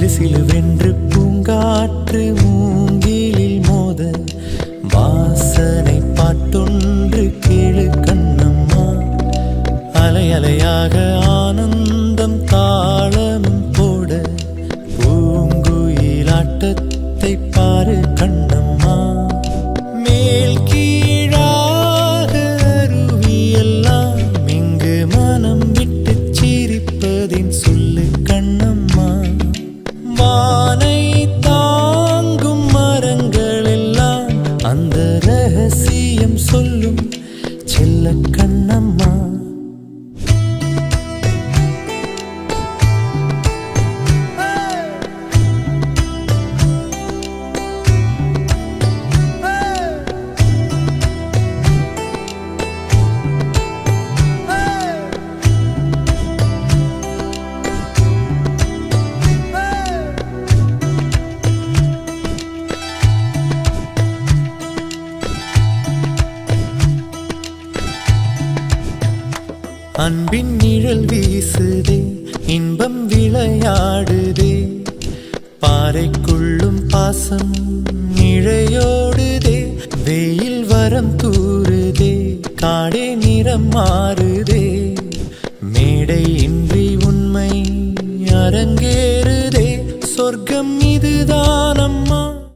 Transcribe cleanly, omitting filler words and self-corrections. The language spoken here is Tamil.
சிலுவென்று பூங்காற்று மூங்கிலில் மோத வாசனை பாட்டொன்று கேளு கண்ணம்மா. அலை அலையாக ஆனந்தம் தாளமும் போட பூங்குயிலாட்டத்தை பாரு கண்ணம்மா. மேல் கீழாக அருவியெல்லாம் இங்கு மனம் விட்டு சிரிப்பதின் சொல்லு கண்ணம்மா. வானை தாங்கும் மரங்கள் எல்லாம் அந்த ரகசியம் சொல்லும் செல்ல கண்ணம்மா. அன்பின் நிழல் வீசுதே, இன்பம் விளையாடுதே, பாறைக்குள்ளும் பாசம் இழையோடுதே. வெயில் வரம் தூறுதே, காடே நிறம் மாறுதே, மேடை இன்றி உண்மை அரங்கேறுதே. சொர்க்கம் இதுதான்